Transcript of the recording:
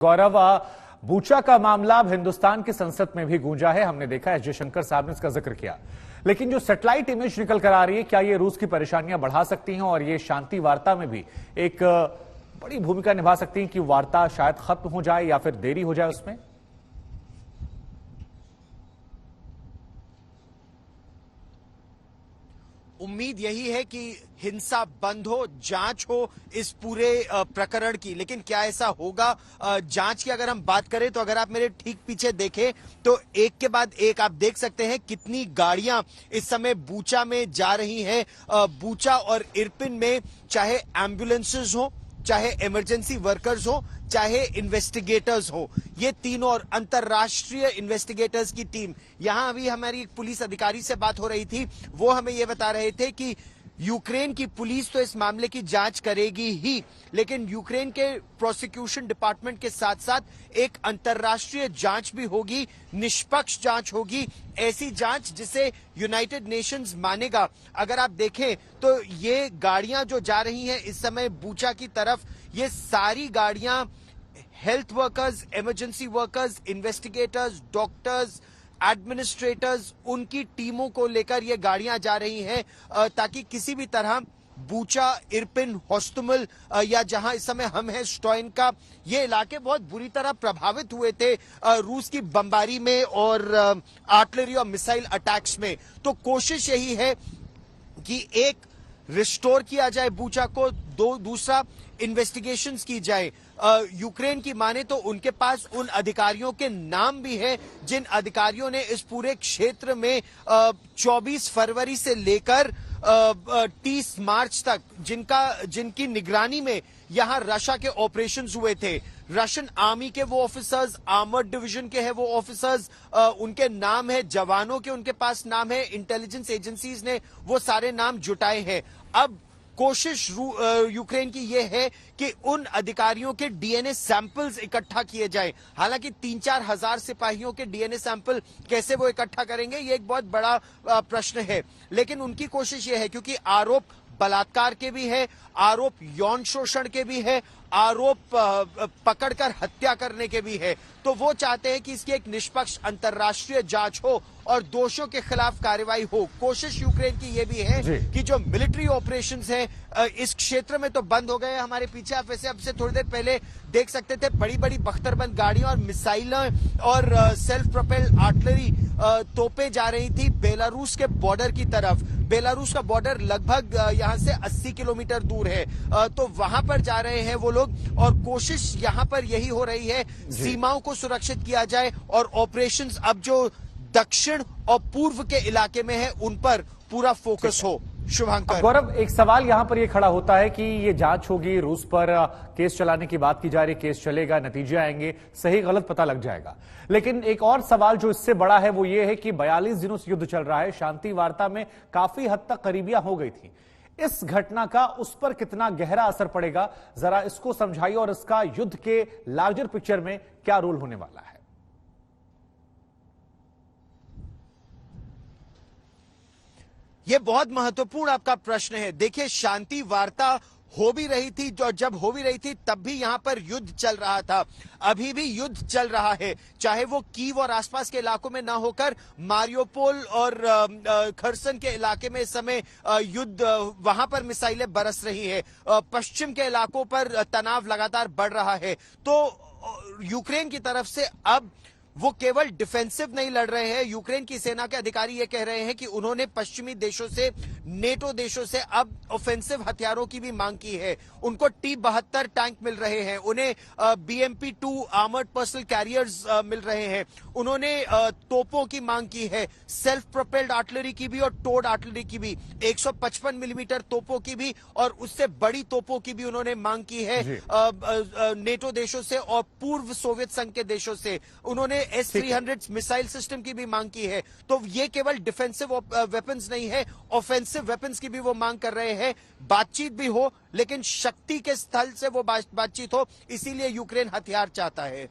गौरव, Bucha का मामला अब हिंदुस्तान की संसद में भी गूंजा है। हमने देखा एस जयशंकर साहब ने इसका जिक्र किया, लेकिन जो सैटेलाइट इमेज निकल कर आ रही है, क्या ये रूस की परेशानियां बढ़ा सकती हैं और ये शांति वार्ता में भी एक बड़ी भूमिका निभा सकती हैं कि वार्ता शायद खत्म हो जाए या फिर देरी हो जाए उसमें? उम्मीद यही है कि हिंसा बंद हो, जांच हो इस पूरे प्रकरण की। लेकिन क्या ऐसा होगा? जांच की अगर हम बात करें तो अगर आप मेरे ठीक पीछे देखें तो एक के बाद एक आप देख सकते हैं कितनी गाड़ियां इस समय बूचा में जा रही हैं। बूचा और इरपिन में चाहे एम्बुलेंसेज हो, चाहे इमरजेंसी वर्कर्स हो, चाहे इन्वेस्टिगेटर्स हो, ये तीनों और अंतरराष्ट्रीय इन्वेस्टिगेटर्स की टीम। यहां अभी हमारी एक पुलिस अधिकारी से बात हो रही थी, वो हमें ये बता रहे थे कि यूक्रेन की पुलिस तो इस मामले की जांच करेगी ही, लेकिन यूक्रेन के प्रोसिक्यूशन डिपार्टमेंट के साथ साथ एक अंतरराष्ट्रीय जांच भी होगी, निष्पक्ष जांच होगी, ऐसी जांच जिसे यूनाइटेड नेशंस मानेगा। अगर आप देखें तो ये गाड़ियां जो जा रही हैं इस समय बूचा की तरफ, ये सारी गाड़ियां health workers, emergency workers, investigators, doctors, administrators, उनकी टीमों को लेकर ये गाड़ियां जा रही हैं ताकि किसी भी तरह बूचा, इरपिन, होस्टुमल या जहां इस समय हम हैं स्टोइनका, ये इलाके बहुत बुरी तरह प्रभावित हुए थे रूस की बमबारी में और आर्टिलरी और मिसाइल अटैक्स में। तो कोशिश यही है कि एक रिस्टोर किया जाए बूचा को, दूसरा इन्वेस्टिगेशंस की जाए। यूक्रेन की माने तो उनके पास उन अधिकारियों के नाम भी है जिन अधिकारियों ने इस पूरे क्षेत्र में 24 फरवरी से लेकर 30 मार्च तक जिनकी निगरानी में यहां रशिया के ऑपरेशंस हुए थे। रशियन आर्मी के वो ऑफिसर्स, आर्मर्ड डिवीजन के हैं वो ऑफिसर्स, उनके नाम है, जवानों के उनके पास नाम है, इंटेलिजेंस एजेंसीज ने वो सारे नाम जुटाए हैं। अब कोशिश यूक्रेन की यह है कि उन अधिकारियों के डीएनए सैंपल्स इकट्ठा किए जाएं। हालांकि 3-4 हजार सिपाहियों के डीएनए सैंपल कैसे वो इकट्ठा करेंगे, ये एक बहुत बड़ा प्रश्न है। लेकिन उनकी कोशिश यह है, क्योंकि आरोप बलात्कार के भी है, आरोप यौन शोषण के भी है, आरोप पकड़कर हत्या करने के भी है, तो वो चाहते हैं कि इसकी एक निष्पक्ष अंतर्राष्ट्रीय जांच हो और दोषियों के खिलाफ कार्रवाई हो। कोशिश यूक्रेन की ये भी है कि जो मिलिट्री ऑपरेशंस हैं इस क्षेत्र में तो बंद हो गए। हमारे पीछे आप वैसे अब से थोड़ी देर पहले देख सकते थे बड़ी बड़ी बख्तरबंद गाड़ियां और मिसाइलें और सेल्फ प्रोपेल्ड आर्टिलरी तोपें जा रही थी बेलारूस के बॉर्डर की तरफ। बेलारूस का बॉर्डर लगभग यहां से 80 किलोमीटर दूर है, तो वहां पर जा रहे हैं वो लोग और कोशिश यहां पर यही हो रही है सीमाओं को सुरक्षित किया जाए और ऑपरेशंस अब जो दक्षिण और पूर्व के इलाके में है उन पर पूरा फोकस हो। शुभांकर। गौरव, एक सवाल यहां पर यह खड़ा होता है कि ये जांच होगी, रूस पर केस चलाने की बात की जा रही, केस चलेगा, नतीजे आएंगे, सही गलत पता लग जाएगा। लेकिन एक और सवाल जो इससे बड़ा है वो ये है कि 42 दिनों से युद्ध चल रहा है, शांति वार्ता में काफी हद तक करीबियां हो गई थी। इस घटना का उस पर कितना गहरा असर पड़ेगा, जरा इसको समझाइए और इसका युद्ध के लार्जर पिक्चर में क्या रोल होने वाला है? ये बहुत महत्वपूर्ण आपका प्रश्न है। देखिए, शांति वार्ता हो भी रही थी, और जब हो भी रही थी तब भी यहां पर युद्ध चल रहा था, अभी भी युद्ध चल रहा है, चाहे वो कीव और आसपास के इलाकों में ना होकर मारियोपोल और खरसन के इलाके में इस समय युद्ध, वहां पर मिसाइलें बरस रही है, पश्चिम के इलाकों पर तनाव लगातार बढ़ रहा है। तो यूक्रेन की तरफ से अब वो केवल डिफेंसिव नहीं लड़ रहे हैं। यूक्रेन की सेना के अधिकारी ये कह रहे हैं कि उन्होंने पश्चिमी देशों से, नेटो देशों से अब ऑफेंसिव हथियारों की भी मांग की है। उनको T-72 टैंक मिल रहे हैं, उन्हें BMP-2 आर्मर्ड पर्सनल कैरियर्स मिल रहे हैं, उन्होंने तोपों की मांग की है, सेल्फ प्रोपेल्ड आर्टिलरी की भी और टोड आर्टिलरी की भी, 155 मिलीमीटर तोपों की भी और उससे बड़ी तोपों की भी उन्होंने मांग की है नेटो देशों से और पूर्व सोवियत संघ के देशों से। उन्होंने S-300 मिसाइल सिस्टम की भी मांग की है। तो ये केवल डिफेंसिव वेपन्स नहीं है, ऑफेंसिव वेपन्स की भी वो मांग कर रहे हैं। बातचीत भी हो, लेकिन शक्ति के स्थल से वो बातचीत हो, इसीलिए यूक्रेन हथियार चाहता है।